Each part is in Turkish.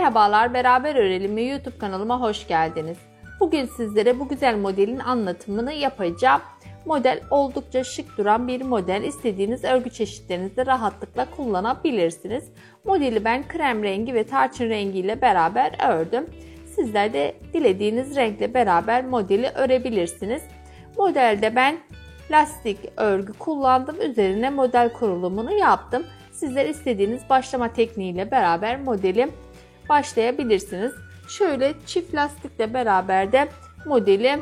Merhabalar, Beraber Örelim mi YouTube kanalıma hoş geldiniz. Bugün sizlere bu güzel modelin anlatımını yapacağım. Model oldukça şık duran bir model. İstediğiniz örgü çeşitlerinizde rahatlıkla kullanabilirsiniz. Modeli ben krem rengi ve tarçın rengi ile beraber ördüm. Sizler de dilediğiniz renkle beraber modeli örebilirsiniz. Modelde ben lastik örgü kullandım. Üzerine model kurulumunu yaptım. Sizler istediğiniz başlama tekniğiyle beraber modeli başlayabilirsiniz. Şöyle çift lastikle beraber de modeli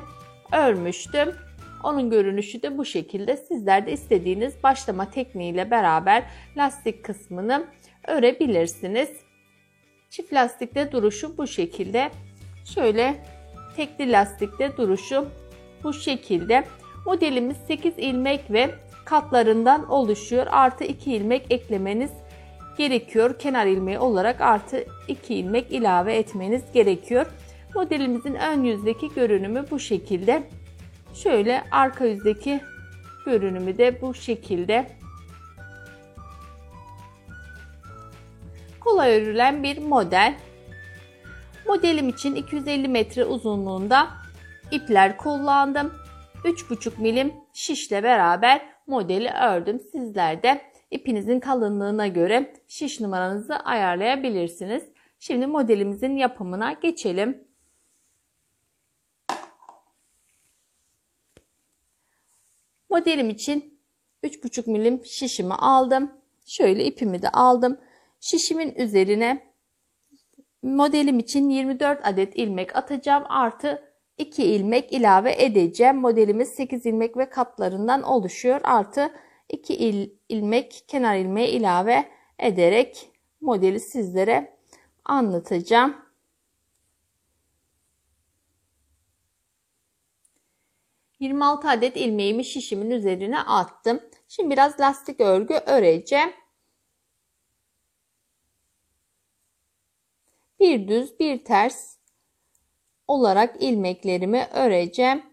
örmüştüm. Onun görünüşü de bu şekilde. Sizler de istediğiniz başlama tekniğiyle beraber lastik kısmını örebilirsiniz. Çift lastikte duruşu bu şekilde. Şöyle tekli lastikte duruşu bu şekilde. Modelimiz 8 ilmek ve katlarından oluşuyor. Artı 2 ilmek eklemeniz gerekiyor. Kenar ilmeği olarak artı 2 ilmek ilave etmeniz gerekiyor. Modelimizin ön yüzdeki görünümü bu şekilde. Şöyle arka yüzdeki görünümü de bu şekilde. Kolay örülen bir model. Modelim için 250 metre uzunluğunda ipler kullandım. 3,5 milim şişle beraber modeli ördüm. Sizler de ipinizin kalınlığına göre şiş numaranızı ayarlayabilirsiniz. Şimdi modelimizin yapımına geçelim. Modelim için 3,5 milim şişimi aldım. Şöyle ipimi de aldım. Şişimin üzerine modelim için 24 adet ilmek atacağım. Artı 2 ilmek ilave edeceğim. Modelimiz 8 ilmek ve katlarından oluşuyor. Artı 2 ilmek kenar ilmeği ilave ederek modeli sizlere anlatacağım. ...26 adet ilmeğimi şişimin üzerine attım. Şimdi biraz lastik örgü öreceğim. Bir düz bir ters olarak ilmeklerimi öreceğim.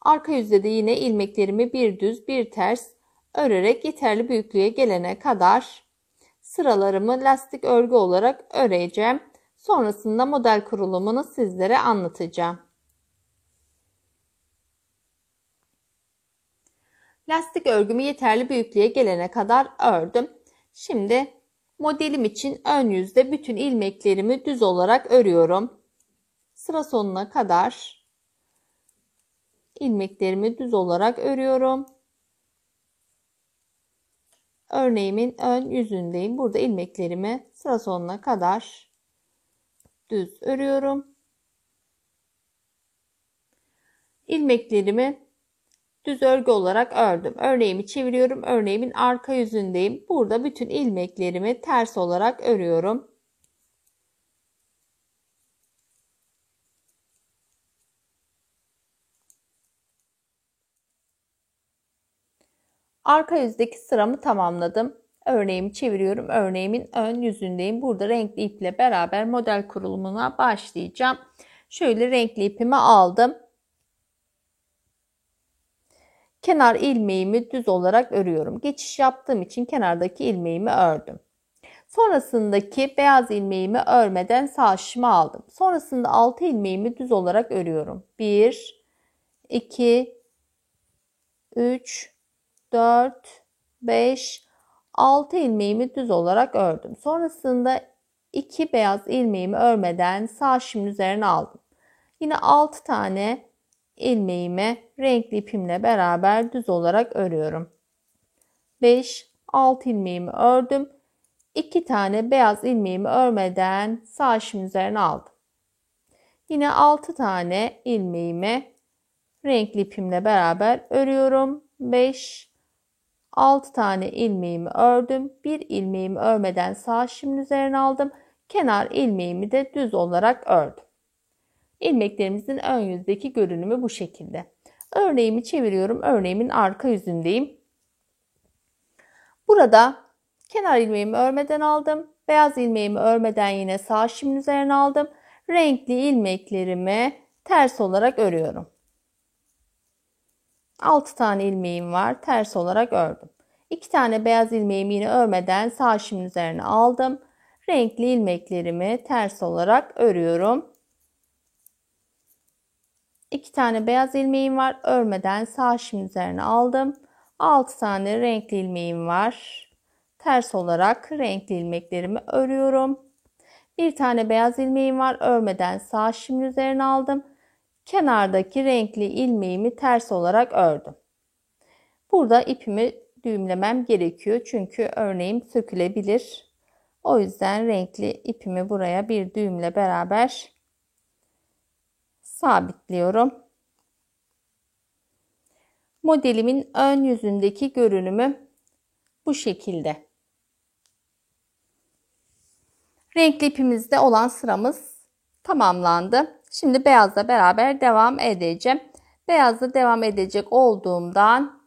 Arka yüzde de yine ilmeklerimi bir düz bir ters örerek yeterli büyüklüğe gelene kadar sıralarımı lastik örgü olarak öreceğim. Sonrasında model kurulumunu sizlere anlatacağım. Lastik örgümü yeterli büyüklüğe gelene kadar ördüm. Şimdi modelim için ön yüzde bütün ilmeklerimi düz olarak örüyorum. Sıra sonuna kadar ilmeklerimi düz olarak örüyorum. Örneğimin ön yüzündeyim. Burada ilmeklerimi sıra sonuna kadar düz örüyorum. İlmeklerimi düz örgü olarak ördüm. Örneğimi çeviriyorum. Örneğimin arka yüzündeyim. Burada bütün ilmeklerimi ters olarak örüyorum. Arka yüzdeki sıramı tamamladım. Örneğimi çeviriyorum. Örneğimin ön yüzündeyim. Burada renkli iple beraber model kurulumuna başlayacağım. Şöyle renkli ipimi aldım. Kenar ilmeğimi düz olarak örüyorum. Geçiş yaptığım için kenardaki ilmeğimi ördüm. Sonrasındaki beyaz ilmeğimi örmeden sağ şişimi aldım. Sonrasında 6 ilmeğimi düz olarak örüyorum. 1, 2, 3, 4, 5, 6 ilmeğimi düz olarak ördüm. Sonrasında 2 beyaz ilmeğimi örmeden sağ şişimin üzerine aldım. Yine 6 tane ilmeğimi renkli ipimle beraber düz olarak örüyorum. 5, 6 ilmeğimi ördüm. 2 tane beyaz ilmeğimi örmeden sağ şişimin üzerine aldım. Yine 6 tane ilmeğimi renkli ipimle beraber örüyorum. 5, 6 tane ilmeğimi ördüm. Bir ilmeğimi örmeden sağ şişimin üzerine aldım. Kenar ilmeğimi de düz olarak ördüm. İlmeklerimizin ön yüzdeki görünümü bu şekilde. Örneğimi çeviriyorum. Örneğimin arka yüzündeyim. Burada kenar ilmeğimi örmeden aldım. Beyaz ilmeğimi örmeden yine sağ şişimin üzerine aldım. Renkli ilmeklerimi ters olarak örüyorum. 6 tane ilmeğim var. Ters olarak ördüm. 2 tane beyaz ilmeğimi yine örmeden sağ şişimin üzerine aldım. Renkli ilmeklerimi ters olarak örüyorum. 2 tane beyaz ilmeğim var. Örmeden sağ şişimin üzerine aldım. 6 tane renkli ilmeğim var. Ters olarak renkli ilmeklerimi örüyorum. 1 tane beyaz ilmeğim var. Örmeden sağ şişimin üzerine aldım. Kenardaki renkli ilmeğimi ters olarak ördüm. Burada ipimi düğümlemem gerekiyor. Çünkü örneğim sökülebilir. O yüzden renkli ipimi buraya bir düğümle beraber sabitliyorum. Modelimin ön yüzündeki görünümü bu şekilde. Renkli ipimizde olan sıramız tamamlandı. Şimdi beyazla beraber devam edeceğim. Beyazla devam edecek olduğumdan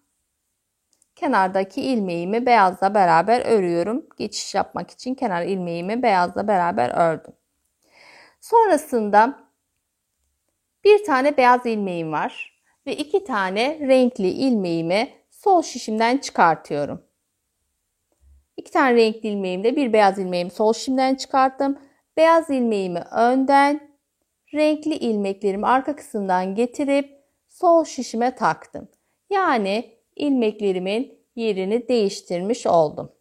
kenardaki ilmeğimi beyazla beraber örüyorum. Geçiş yapmak için kenar ilmeğimi beyazla beraber ördüm. Sonrasında bir tane beyaz ilmeğim var ve 2 tane renkli ilmeğimi sol şişimden çıkartıyorum. 2 tane renkli ilmeğimde bir beyaz ilmeğimi sol şişimden çıkarttım. Beyaz ilmeğimi önden, renkli ilmeklerimi arka kısımdan getirip sol şişime taktım. Yani ilmeklerimin yerini değiştirmiş oldum.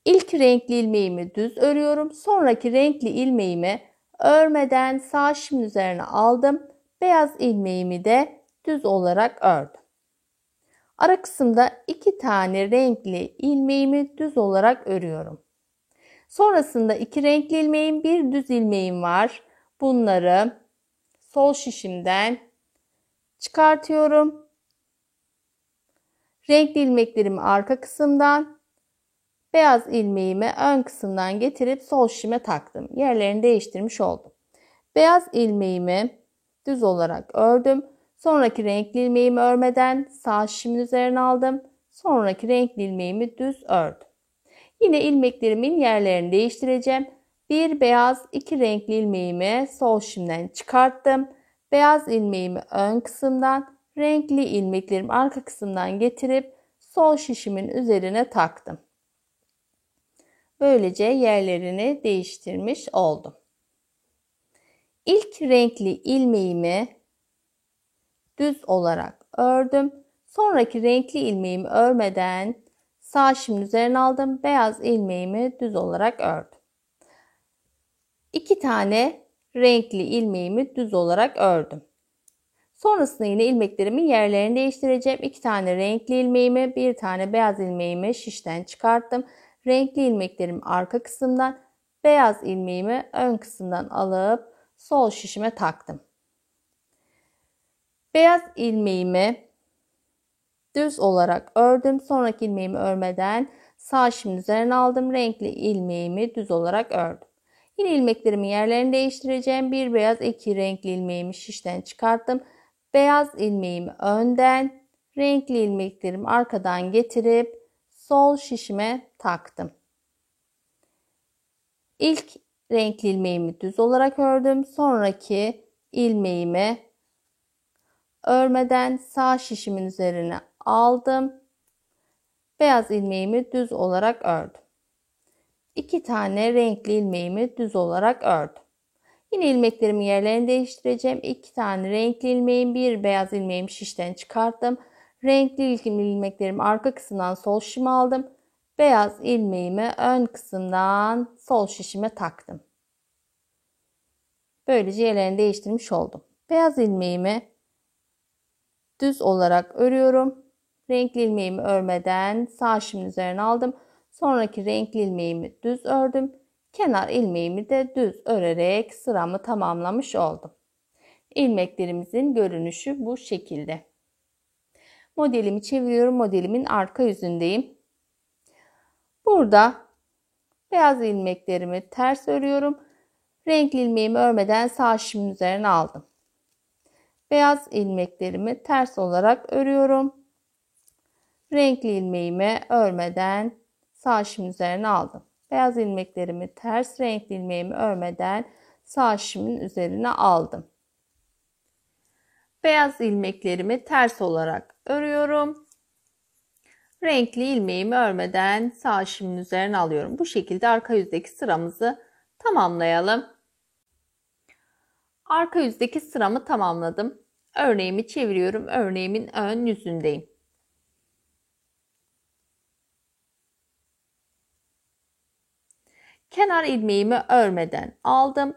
İlk renkli ilmeğimi düz örüyorum. Sonraki renkli ilmeğimi örmeden sağ şişimin üzerine aldım. Beyaz ilmeğimi de düz olarak ördüm. Ara kısımda 2 tane renkli ilmeğimi düz olarak örüyorum. Sonrasında 2 renkli ilmeğim, bir düz ilmeğim var. Bunları sol şişimden çıkartıyorum. Renkli ilmeklerimi arka kısımdan, beyaz ilmeğimi ön kısımdan getirip sol şişime taktım. Yerlerini değiştirmiş oldum. Beyaz ilmeğimi düz olarak ördüm. Sonraki renkli ilmeğimi örmeden sağ şişimin üzerine aldım. Sonraki renkli ilmeğimi düz ördüm. Yine ilmeklerimin yerlerini değiştireceğim. Bir beyaz, 2 renkli ilmeğimi sol şişimden çıkarttım. Beyaz ilmeğimi ön kısımdan, renkli ilmeklerimi arka kısımdan getirip sol şişimin üzerine taktım. Böylece yerlerini değiştirmiş oldum. İlk renkli ilmeğimi düz olarak ördüm. Sonraki renkli ilmeğimi örmeden sağ şişimin üzerine aldım. Beyaz ilmeğimi düz olarak ördüm. 2 tane renkli ilmeğimi düz olarak ördüm. Sonrasında yine ilmeklerimin yerlerini değiştireceğim. 2 tane renkli ilmeğimi, bir tane beyaz ilmeğimi şişten çıkarttım. Renkli ilmeklerimi arka kısımdan, beyaz ilmeğimi ön kısımdan alıp sol şişime taktım. Beyaz ilmeğimi düz olarak ördüm. Sonraki ilmeğimi örmeden sağ şişimin üzerine aldım. Renkli ilmeğimi düz olarak ördüm. Yine ilmeklerimin yerlerini değiştireceğim. Bir beyaz, 2 renkli ilmeğimi şişten çıkarttım. Beyaz ilmeğimi önden, renkli ilmeklerimi arkadan getirip sol şişime taktım. İlk renkli ilmeğimi düz olarak ördüm. Sonraki ilmeğimi örmeden sağ şişimin üzerine aldım. Beyaz ilmeğimi düz olarak ördüm. 2 tane renkli ilmeğimi düz olarak ördüm. Yine ilmeklerimin yerlerini değiştireceğim. 2 tane renkli ilmeğim, bir beyaz ilmeğimi şişten çıkarttım. Renkli ilmeklerimi arka kısımdan sol şişime aldım. Beyaz ilmeğimi ön kısımdan sol şişime taktım. Böylece yerlerini değiştirmiş oldum. Beyaz ilmeğimi düz olarak örüyorum. Renkli ilmeğimi örmeden sağ şişimin üzerine aldım. Sonraki renkli ilmeğimi düz ördüm. Kenar ilmeğimi de düz örerek sıramı tamamlamış oldum. İlmeklerimizin görünüşü bu şekilde. Modelimi çeviriyorum. Modelimin arka yüzündeyim. Burada beyaz ilmeklerimi ters örüyorum. Renkli ilmeğimi örmeden sağ şişimin üzerine aldım. Beyaz ilmeklerimi ters olarak örüyorum. Renkli ilmeğimi örmeden sağ şişimin üzerine aldım. Beyaz ilmeklerimi ters, renkli ilmeğimi örmeden sağ şişimin üzerine aldım. Beyaz ilmeklerimi ters olarak örüyorum. Renkli ilmeğimi örmeden sağ şişimin üzerine alıyorum. Bu şekilde arka yüzdeki sıramızı tamamlayalım. Arka yüzdeki sıramı tamamladım. Örneğimi çeviriyorum. Örneğimin ön yüzündeyim. Kenar ilmeğimi örmeden aldım.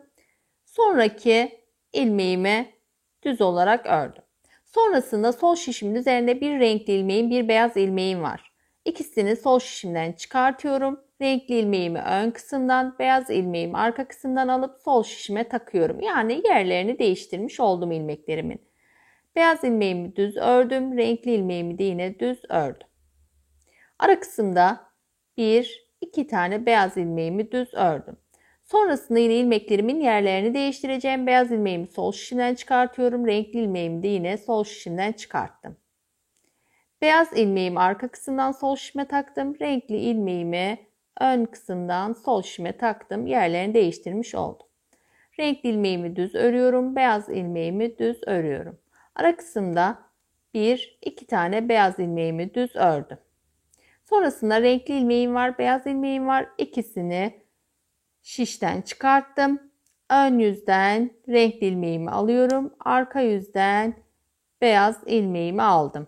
Sonraki ilmeğimi düz olarak ördüm. Sonrasında sol şişimin üzerinde bir renkli ilmeğim, bir beyaz ilmeğim var. İkisini sol şişimden çıkartıyorum. Renkli ilmeğimi ön kısımdan, beyaz ilmeğimi arka kısımdan alıp sol şişime takıyorum. Yani yerlerini değiştirmiş oldum ilmeklerimin. Beyaz ilmeğimi düz ördüm, renkli ilmeğimi de yine düz ördüm. Ara kısımda 1-2 tane beyaz ilmeğimi düz ördüm. Sonrasında yine ilmeklerimin yerlerini değiştireceğim. Beyaz ilmeğimi sol şişimden çıkartıyorum. Renkli ilmeğimi de yine sol şişimden çıkarttım. Beyaz ilmeğimi arka kısımdan sol şişime taktım. Renkli ilmeğimi ön kısımdan sol şişime taktım. Yerlerini değiştirmiş oldum. Renkli ilmeğimi düz örüyorum. Beyaz ilmeğimi düz örüyorum. Ara kısımda 1-2 tane beyaz ilmeğimi düz ördüm. Sonrasında renkli ilmeğim var, beyaz ilmeğim var. İkisini şişten çıkarttım. Ön yüzden renkli ilmeğimi alıyorum. Arka yüzden beyaz ilmeğimi aldım.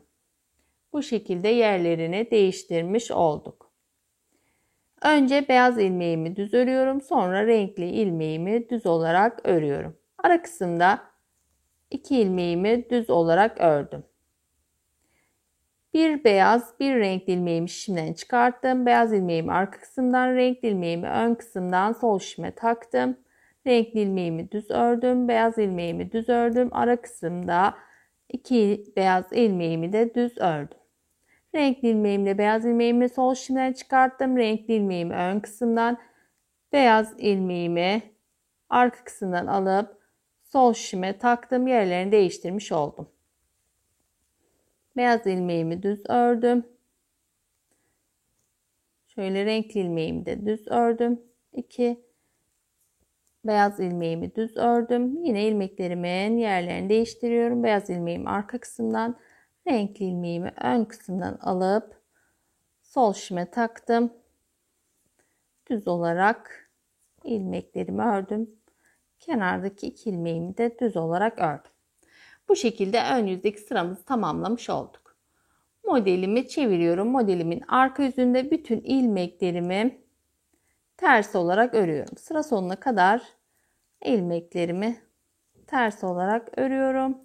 Bu şekilde yerlerini değiştirmiş olduk. Önce beyaz ilmeğimi düz örüyorum. Sonra renkli ilmeğimi düz olarak örüyorum. Ara kısımda 2 ilmeğimi düz olarak ördüm. Bir beyaz, bir renkli ilmeğimi şişimden çıkarttım. Beyaz ilmeğimi arka kısımdan, renkli ilmeğimi ön kısımdan sol şişime taktım. Renkli ilmeğimi düz ördüm. Beyaz ilmeğimi düz ördüm. Ara kısımda 2 beyaz ilmeğimi de düz ördüm. Renkli ilmeğimle beyaz ilmeğimi sol şişimden çıkarttım. Renkli ilmeğimi ön kısımdan, beyaz ilmeğimi arka kısımdan alıp sol şişime taktım. Yerlerini değiştirmiş oldum. Beyaz ilmeğimi düz ördüm. Şöyle renkli ilmeğimi de düz ördüm. 2 beyaz ilmeğimi düz ördüm. Yine ilmeklerimin yerlerini değiştiriyorum. Beyaz ilmeğimi arka kısımdan, renkli ilmeğimi ön kısımdan alıp sol şişime taktım. Düz olarak ilmeklerimi ördüm. Kenardaki 2 ilmeğimi de düz olarak ördüm. Bu şekilde ön yüzdeki sıramızı tamamlamış olduk. Modelimi çeviriyorum. Modelimin arka yüzünde bütün ilmeklerimi ters olarak örüyorum. Sıra sonuna kadar ilmeklerimi ters olarak örüyorum.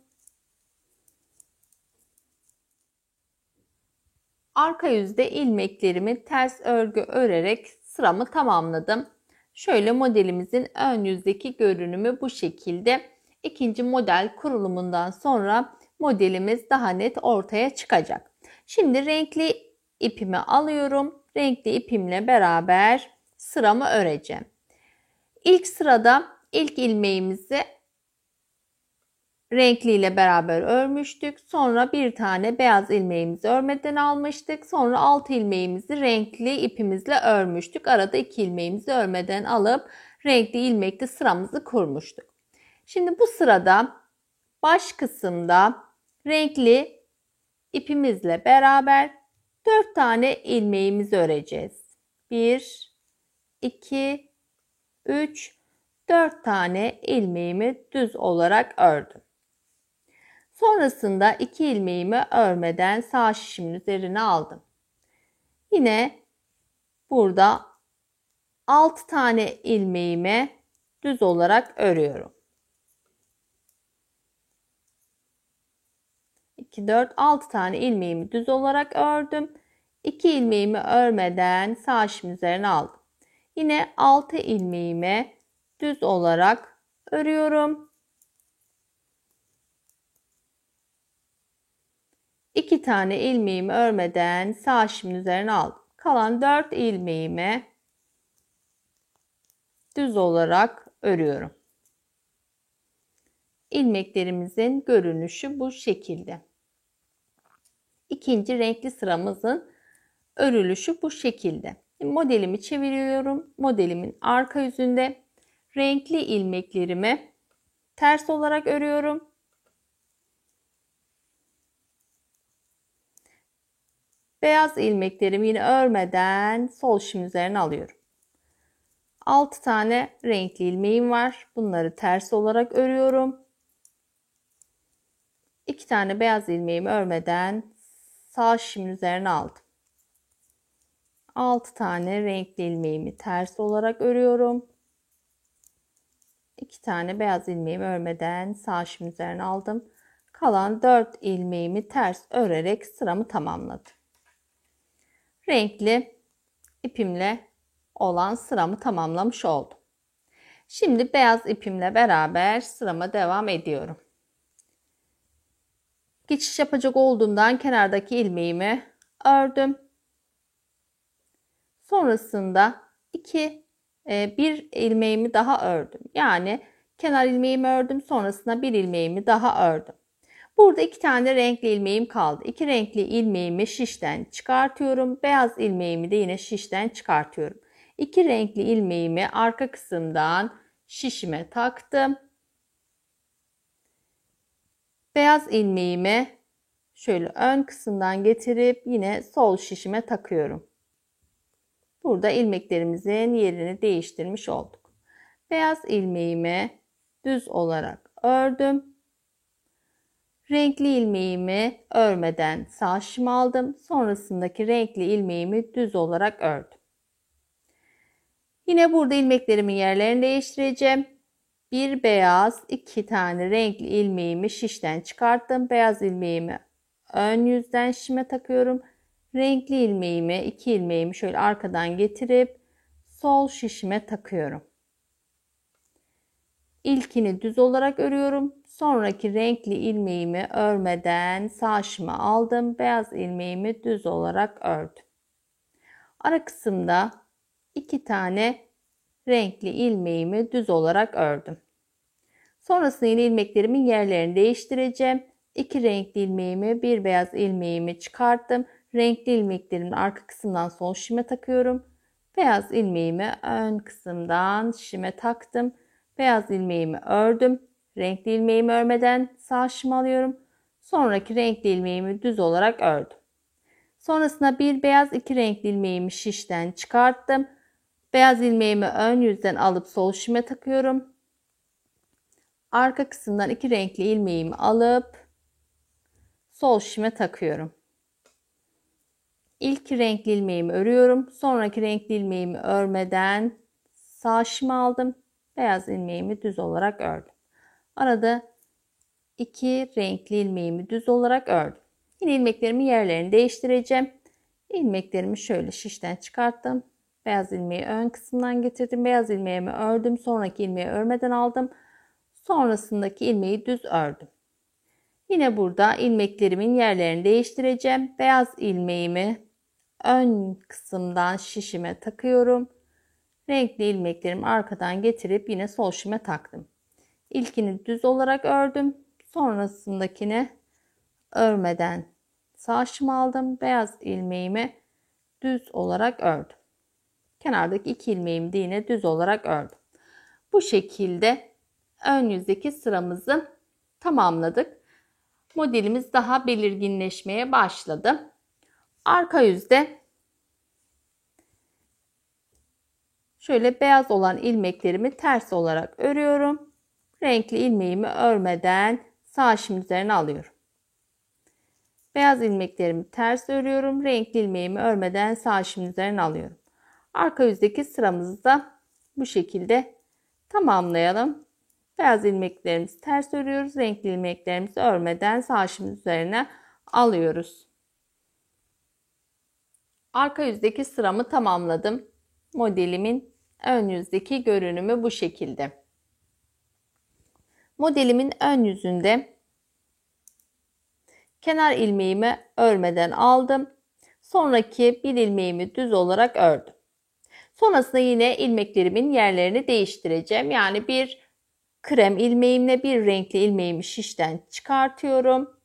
Arka yüzde ilmeklerimi ters örgü örerek sıramı tamamladım. Şöyle modelimizin ön yüzdeki görünümü bu şekilde. İkinci model kurulumundan sonra modelimiz daha net ortaya çıkacak. Şimdi renkli ipimi alıyorum. Renkli ipimle beraber sıramı öreceğim. İlk sırada ilk ilmeğimizi renkli ile beraber örmüştük. Sonra bir tane beyaz ilmeğimizi örmeden almıştık. Sonra 6 ilmeğimizi renkli ipimizle örmüştük. Arada 2 ilmeğimizi örmeden alıp renkli ilmekli sıramızı kurmuştuk. Şimdi bu sırada baş kısımda renkli ipimizle beraber 4 tane ilmeğimizi öreceğiz. 1, 2, 3, 4 tane ilmeğimi düz olarak ördüm. Sonrasında 2 ilmeğimi örmeden sağ şişimin üzerine aldım. Yine burada 6 tane ilmeğimi düz olarak örüyorum. 2, 4, 6 tane ilmeğimi düz olarak ördüm. 2 ilmeğimi örmeden sağ şişimin üzerine aldım. Yine 6 ilmeğimi düz olarak örüyorum. 2 tane ilmeğimi örmeden sağ şişimin üzerine aldım. Kalan 4 ilmeğimi düz olarak örüyorum. İlmeklerimizin görünüşü bu şekilde. İkinci renkli sıramızın örülüşü bu şekilde. Modelimi çeviriyorum. Modelimin arka yüzünde renkli ilmeklerimi ters olarak örüyorum. Beyaz ilmeklerimi yine örmeden sol şişimin üzerine alıyorum. 6 tane renkli ilmeğim var. Bunları ters olarak örüyorum. 2 tane beyaz ilmeğimi örmeden sağ şişimin üzerine aldım. 6 tane renkli ilmeğimi ters olarak örüyorum. 2 tane beyaz ilmeğimi örmeden sağ şişimin üzerine aldım. Kalan 4 ilmeğimi ters örerek sıramı tamamladım. Renkli ipimle olan sıramı tamamlamış oldum. Şimdi beyaz ipimle beraber sırama devam ediyorum. Geçiş yapacak olduğumdan kenardaki ilmeğimi ördüm. Sonrasında bir ilmeğimi daha ördüm. Yani kenar ilmeğimi ördüm. Sonrasında bir ilmeğimi daha ördüm. Burada 2 tane renkli ilmeğim kaldı. 2 renkli ilmeğimi şişten çıkartıyorum. Beyaz ilmeğimi de yine şişten çıkartıyorum. 2 renkli ilmeğimi arka kısımdan şişime taktım. Beyaz ilmeğimi şöyle ön kısımdan getirip yine sol şişime takıyorum. Burada ilmeklerimizin yerini değiştirmiş olduk. Beyaz ilmeğimi düz olarak ördüm. Renkli ilmeğimi örmeden sağ şişime aldım. Sonrasındaki renkli ilmeğimi düz olarak ördüm. Yine burada ilmeklerimin yerlerini değiştireceğim. Bir beyaz, 2 tane renkli ilmeğimi şişten çıkarttım. Beyaz ilmeğimi ön yüzden şişime takıyorum. Renkli ilmeğimi, 2 ilmeğimi şöyle arkadan getirip sol şişime takıyorum. İlkini düz olarak örüyorum. Sonraki renkli ilmeğimi örmeden sağ şişime aldım. Beyaz ilmeğimi düz olarak ördüm. Ara kısımda 2 tane renkli ilmeğimi düz olarak ördüm. Sonrasında yine ilmeklerimin yerlerini değiştireceğim. 2 renkli ilmeğimi, bir beyaz ilmeğimi çıkarttım. Renkli ilmeklerimin arka kısımdan sol şişime takıyorum. Beyaz ilmeğimi ön kısımdan şişime taktım. Beyaz ilmeğimi ördüm. Renkli ilmeğimi örmeden sağ şişime alıyorum. Sonraki renkli ilmeğimi düz olarak ördüm. Sonrasında bir beyaz, 2 renkli ilmeğimi şişten çıkarttım. Beyaz ilmeğimi ön yüzden alıp sol şişime takıyorum. Arka kısımdan 2 renkli ilmeğimi alıp sol şişime takıyorum. İlk renkli ilmeğimi örüyorum. Sonraki renkli ilmeğimi örmeden sağ şişime aldım. Beyaz ilmeğimi düz olarak ördüm. Arada 2 renkli ilmeğimi düz olarak ördüm. Yine ilmeklerimin yerlerini değiştireceğim. İlmeklerimi şöyle şişten çıkarttım. Beyaz ilmeği ön kısımdan getirdim. Beyaz ilmeğimi ördüm. Sonraki ilmeği örmeden aldım. Sonrasındaki ilmeği düz ördüm. Yine burada ilmeklerimin yerlerini değiştireceğim. Beyaz ilmeğimi ön kısımdan şişime takıyorum. Renkli ilmeklerimi arkadan getirip yine sol şişime taktım. İlkini düz olarak ördüm. Sonrasındakini örmeden sağ şişime aldım. Beyaz ilmeğimi düz olarak ördüm. Kenardaki 2 ilmeğimi de yine düz olarak ördüm. Bu şekilde ön yüzdeki sıramızı tamamladık. Modelimiz daha belirginleşmeye başladı. Arka yüzde şöyle beyaz olan ilmeklerimi ters olarak örüyorum. Renkli ilmeğimi örmeden sağ şişimin üzerine alıyorum. Beyaz ilmeklerimi ters örüyorum. Renkli ilmeğimi örmeden sağ şişimin üzerine alıyorum. Arka yüzdeki sıramızı da bu şekilde tamamlayalım. Beyaz ilmeklerimizi ters örüyoruz. Renkli ilmeklerimizi örmeden sağ şişimin üzerine alıyoruz. Arka yüzdeki sıramı tamamladım. Modelimin ön yüzdeki görünümü bu şekilde. Modelimin ön yüzünde kenar ilmeğimi örmeden aldım. Sonraki bir ilmeğimi düz olarak ördüm. Sonrasında yine ilmeklerimin yerlerini değiştireceğim. Yani bir krem ilmeğimle bir renkli ilmeğimi şişten çıkartıyorum.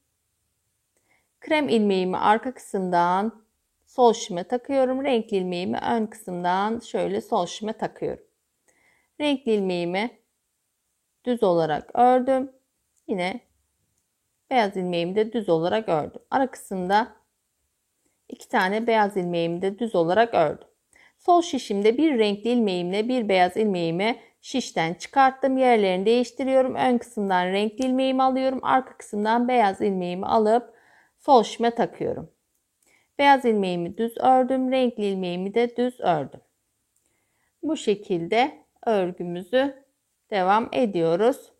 Krem ilmeğimi arka kısımdan sol şişime takıyorum. Renkli ilmeğimi ön kısımdan şöyle sol şişime takıyorum. Renkli ilmeğimi düz olarak ördüm. Yine beyaz ilmeğimi de düz olarak ördüm. Ara kısımda 2 tane beyaz ilmeğimi de düz olarak ördüm. Sol şişimde bir renkli ilmeğimle bir beyaz ilmeğimi şişten çıkarttım. Yerlerini değiştiriyorum. Ön kısımdan renkli ilmeğimi alıyorum. Arka kısımdan beyaz ilmeğimi alıp sol şişime takıyorum. Beyaz ilmeğimi düz ördüm. Renkli ilmeğimi de düz ördüm. Bu şekilde örgümüzü devam ediyoruz.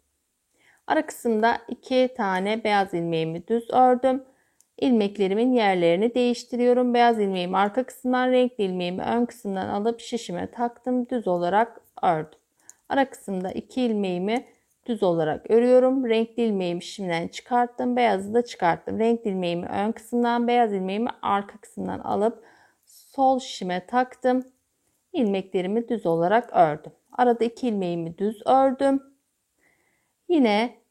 Ara kısımda 2 tane beyaz ilmeğimi düz ördüm. İlmeklerimin yerlerini değiştiriyorum. Beyaz ilmeğimi arka kısımdan, renkli ilmeğimi ön kısımdan alıp şişime taktım. Düz olarak ördüm. Ara kısımda 2 ilmeğimi düz olarak örüyorum. Renkli ilmeğimi şişimden çıkarttım. Beyazı da çıkarttım. Renkli ilmeğimi ön kısımdan, beyaz ilmeğimi arka kısımdan alıp sol şişime taktım. İlmeklerimi düz olarak ördüm. Arada 2 ilmeğimi düz ördüm. Yine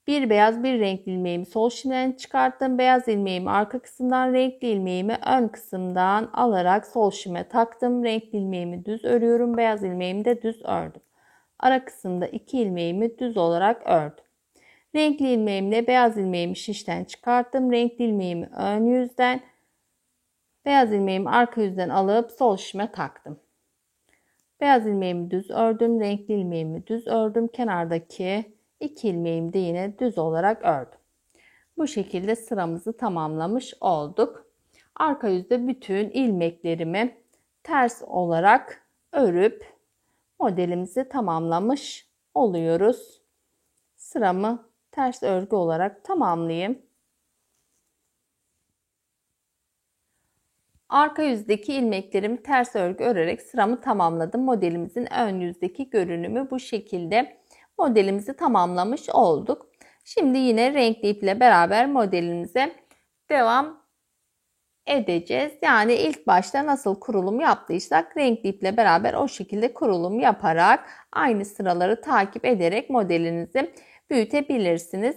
bir beyaz bir renkli ilmeğimi sol şişimden çıkarttım. Beyaz ilmeğimi arka kısımdan, renkli ilmeğimi ön kısımdan alarak sol şişime taktım. Renkli ilmeğimi düz örüyorum. Beyaz ilmeğimi de düz ördüm. Ara kısımda 2 ilmeğimi düz olarak ördüm. Renkli ilmeğimle beyaz ilmeğimi şişten çıkarttım. Renkli ilmeğimi ön yüzden, beyaz ilmeğimi arka yüzden alıp sol şişime taktım. Beyaz ilmeğimi düz ördüm. Renkli ilmeğimi düz ördüm. Kenardaki 2 ilmeğimi de yine düz olarak ördüm. Bu şekilde sıramızı tamamlamış olduk. Arka yüzde bütün ilmeklerimi ters olarak örüp modelimizi tamamlamış oluyoruz. Sıramı ters örgü olarak tamamlayayım. Arka yüzdeki ilmeklerimi ters örgü örerek sıramı tamamladım. Modelimizin ön yüzdeki görünümü bu şekilde. Modelimizi tamamlamış olduk. Şimdi yine renkli iple beraber modelimize devam edeceğiz. Yani ilk başta nasıl kurulum yaptıysak renkli iple beraber o şekilde kurulum yaparak aynı sıraları takip ederek modelinizi büyütebilirsiniz.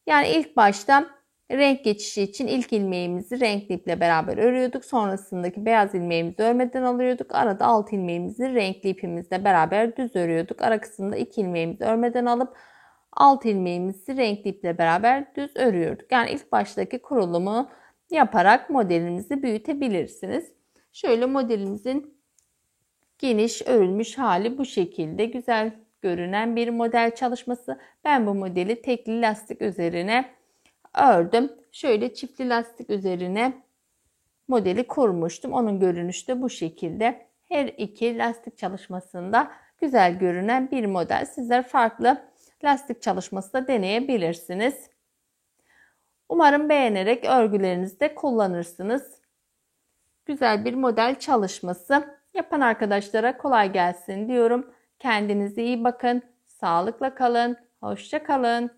Yani ilk başta renk geçişi için ilk ilmeğimizi renkli iple beraber örüyorduk. Sonrasındaki beyaz ilmeğimizi örmeden alıyorduk. Arada alt ilmeğimizi renkli ipimizle beraber düz örüyorduk. Ara kısımda 2 ilmeğimizi örmeden alıp alt ilmeğimizi renkli iple beraber düz örüyorduk. Yani ilk baştaki kurulumu yaparak modelinizi büyütebilirsiniz. Şöyle modelimizin geniş örülmüş hali bu şekilde güzel görünen bir model çalışması. Ben bu modeli tekli lastik üzerine ördüm. Şöyle çiftli lastik üzerine modeli kurmuştum. Onun görünüşü de bu şekilde. Her iki lastik çalışmasında güzel görünen bir model. Sizler farklı lastik çalışması da deneyebilirsiniz. Umarım beğenerek örgülerinizde kullanırsınız. Güzel bir model çalışması. Yapan arkadaşlara kolay gelsin diyorum. Kendinize iyi bakın. Sağlıkla kalın. Hoşça kalın.